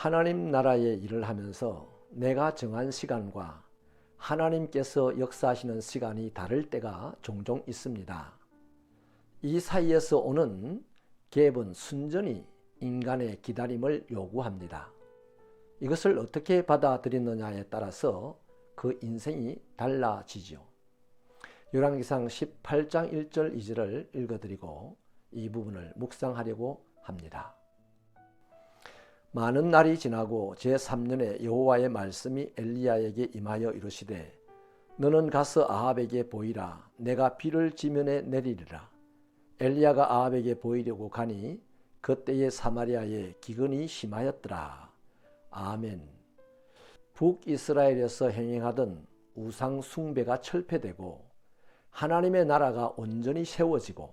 하나님 나라의 일을 하면서 내가 정한 시간과 하나님께서 역사하시는 시간이 다를 때가 종종 있습니다. 이 사이에서 오는 갭은 순전히 인간의 기다림을 요구합니다. 이것을 어떻게 받아들이느냐에 따라서 그 인생이 달라지죠. 열왕기상 18장 1절 2절을 읽어드리고 이 부분을 묵상하려고 합니다. 많은 날이 지나고 제3년에 여호와의 말씀이 엘리야에게 임하여 이르시되 너는 가서 아합에게 보이라. 내가 비를 지면에 내리리라. 엘리야가 아합에게 보이려고 가니 그때에 사마리아에 기근이 심하였더라. 아멘. 북이스라엘에서 행행하던 우상 숭배가 철폐되고 하나님의 나라가 온전히 세워지고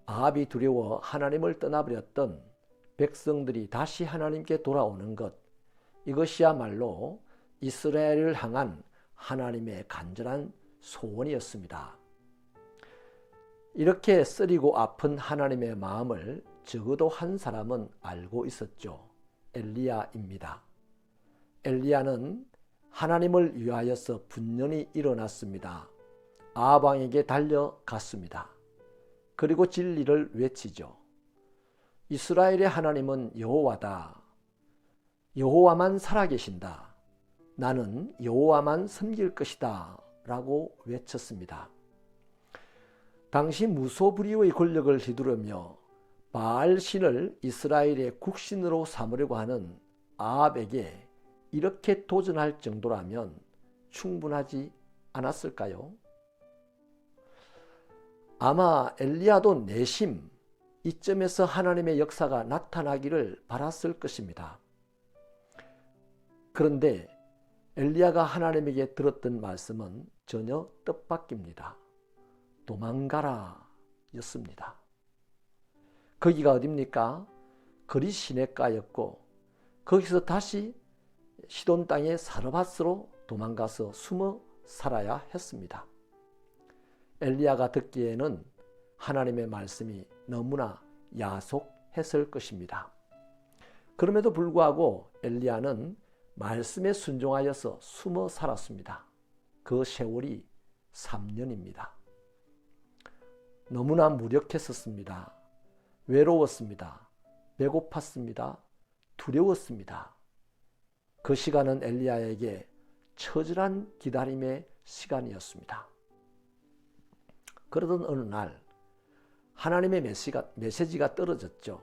아합이 두려워 하나님을 떠나버렸던 백성들이 다시 하나님께 돌아오는 것, 이것이야말로 이스라엘을 향한 하나님의 간절한 소원이었습니다. 이렇게 쓰리고 아픈 하나님의 마음을 적어도 한 사람은 알고 있었죠. 엘리야입니다. 엘리야는 하나님을 위하여서 분연히 일어났습니다. 아합 왕에게 달려갔습니다. 그리고 진리를 외치죠. 이스라엘의 하나님은 여호와다. 여호와만 살아계신다. 나는 여호와만 섬길 것이다. 라고 외쳤습니다. 당시 무소불위의 권력을 휘두르며 바알 신을 이스라엘의 국신으로 삼으려고 하는 아합에게 이렇게 도전할 정도라면 충분하지 않았을까요? 아마 엘리야도 내심 이점에서 하나님의 역사가 나타나기를 바랐을 것입니다. 그런데 엘리야가 하나님에게 들었던 말씀은 전혀 뜻밖입니다. 도망가라 였습니다. 거기가 어딥니까? 그리 시냇가였고 거기서 다시 시돈 땅의 사르밧으로 도망가서 숨어 살아야 했습니다. 엘리야가 듣기에는 하나님의 말씀이 너무나 야속했을 것입니다. 그럼에도 불구하고 엘리야는 말씀에 순종하여서 숨어 살았습니다. 그 세월이 3년입니다. 너무나 무력했었습니다. 외로웠습니다. 배고팠습니다. 두려웠습니다. 그 시간은 엘리야에게 처절한 기다림의 시간이었습니다. 그러던 어느 날 하나님의 메시지가 떨어졌죠.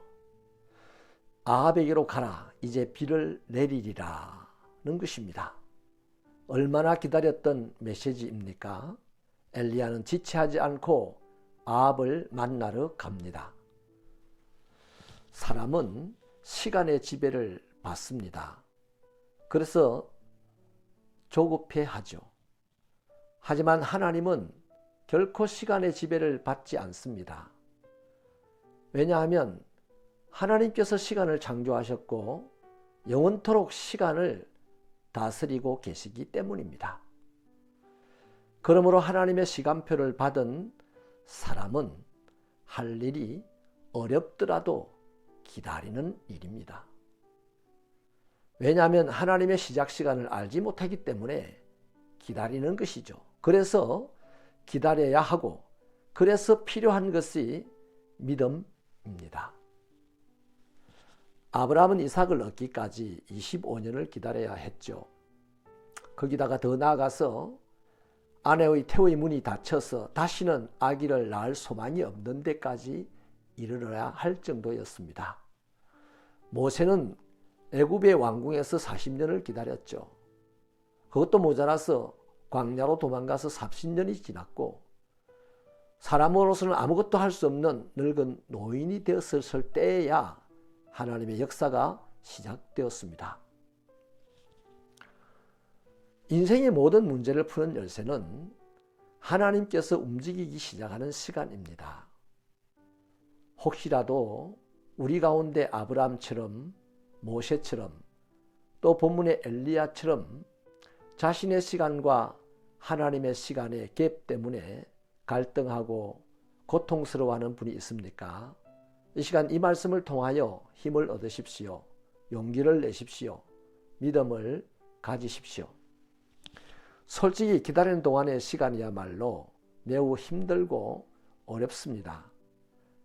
아합에게로 가라. 이제 비를 내리리라는 것입니다. 얼마나 기다렸던 메시지입니까? 엘리야는 지체하지 않고 아합을 만나러 갑니다. 사람은 시간의 지배를 받습니다. 그래서 조급해하죠. 하지만 하나님은 결코 시간의 지배를 받지 않습니다. 왜냐하면 하나님께서 시간을 창조하셨고 영원토록 시간을 다스리고 계시기 때문입니다. 그러므로 하나님의 시간표를 받은 사람은 할 일이 어렵더라도 기다리는 일입니다. 왜냐하면 하나님의 시작 시간을 알지 못하기 때문에 기다리는 것이죠. 그래서 기다려야 하고 그래서 필요한 것이 믿음입니다. 아브라함은 이삭을 얻기까지 25년을 기다려야 했죠. 거기다가 더 나아가서 아내의 태의 문이 닫혀서 다시는 아기를 낳을 소망이 없는 데까지 이르러야 할 정도였습니다. 모세는 애굽의 왕궁에서 40년을 기다렸죠. 그것도 모자라서 광야로 도망가서 40년이 지났고 사람으로서는 아무것도 할 수 없는 늙은 노인이 되었을 때에야 하나님의 역사가 시작되었습니다. 인생의 모든 문제를 푸는 열쇠는 하나님께서 움직이기 시작하는 시간입니다. 혹시라도 우리 가운데 아브라함처럼 모세처럼 또 본문의 엘리야처럼 자신의 시간과 하나님의 시간의 갭 때문에 갈등하고 고통스러워하는 분이 있습니까? 이 시간 이 말씀을 통하여 힘을 얻으십시오. 용기를 내십시오. 믿음을 가지십시오. 솔직히 기다리는 동안의 시간이야말로 매우 힘들고 어렵습니다.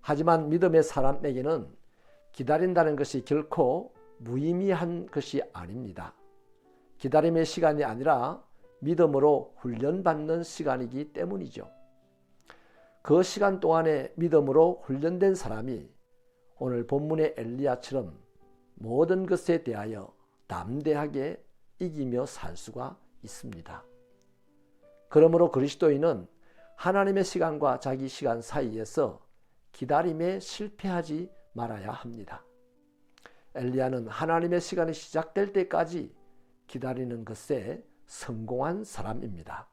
하지만 믿음의 사람에게는 기다린다는 것이 결코 무의미한 것이 아닙니다. 기다림의 시간이 아니라 믿음으로 훈련받는 시간이기 때문이죠. 그 시간 동안에 믿음으로 훈련된 사람이 오늘 본문의 엘리야처럼 모든 것에 대하여 담대하게 이기며 살 수가 있습니다. 그러므로 그리스도인은 하나님의 시간과 자기 시간 사이에서 기다림에 실패하지 말아야 합니다. 엘리야는 하나님의 시간이 시작될 때까지 기다리는 것에 성공한 사람입니다.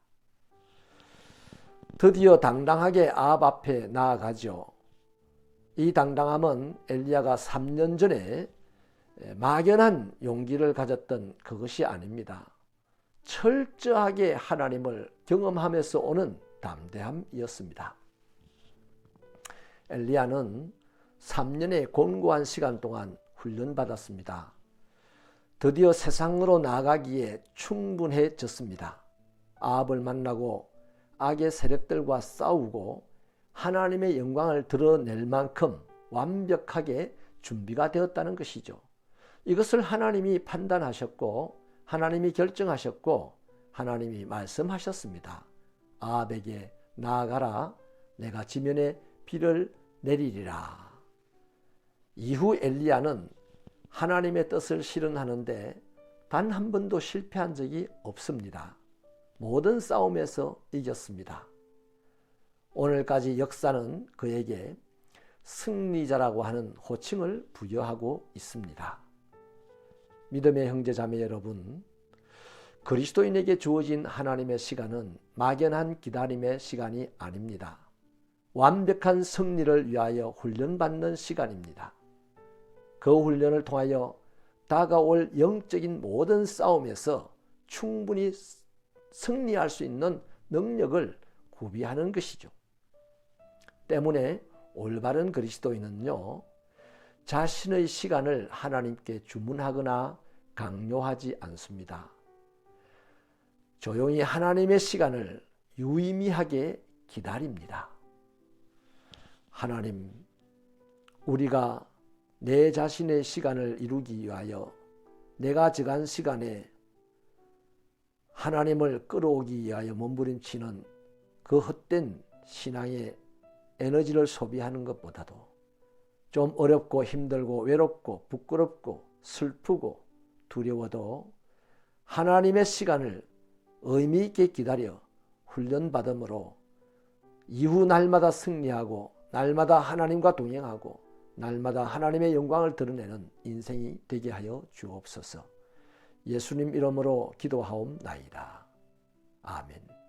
드디어 당당하게 아합 앞에 나아가죠. 이 당당함은 엘리야가 3년 전에 막연한 용기를 가졌던 그것이 아닙니다. 철저하게 하나님을 경험하면서 오는 담대함이었습니다. 엘리야는 3년의 곤고한 시간 동안 훈련받았습니다. 드디어 세상으로 나가기에 충분해졌습니다. 아합을 만나고 악의 세력들과 싸우고 하나님의 영광을 드러낼 만큼 완벽하게 준비가 되었다는 것이죠. 이것을 하나님이 판단하셨고 하나님이 결정하셨고 하나님이 말씀하셨습니다. 아합에게 나아가라, 내가 지면에 비를 내리리라. 이후 엘리야는 하나님의 뜻을 실현하는데 단 한 번도 실패한 적이 없습니다. 모든 싸움에서 이겼습니다. 오늘까지 역사는 그에게 승리자라고 하는 호칭을 부여하고 있습니다. 믿음의 형제자매 여러분, 그리스도인에게 주어진 하나님의 시간은 막연한 기다림의 시간이 아닙니다. 완벽한 승리를 위하여 훈련받는 시간입니다. 그 훈련을 통하여 다가올 영적인 모든 싸움에서 충분히 승리할 수 있는 능력을 구비하는 것이죠. 때문에 올바른 그리스도인은요, 자신의 시간을 하나님께 주문하거나 강요하지 않습니다. 조용히 하나님의 시간을 유의미하게 기다립니다. 하나님, 우리가 내 자신의 시간을 이루기 위하여 내가 정한 시간에 하나님을 끌어오기 위하여 몸부림치는 그 헛된 신앙의 에너지를 소비하는 것보다도 좀 어렵고 힘들고 외롭고 부끄럽고 슬프고 두려워도 하나님의 시간을 의미 있게 기다려 훈련받음으로 이후 날마다 승리하고 날마다 하나님과 동행하고 날마다 하나님의 영광을 드러내는 인생이 되게 하여 주옵소서. 예수님 이름으로 기도하옵나이다. 아멘.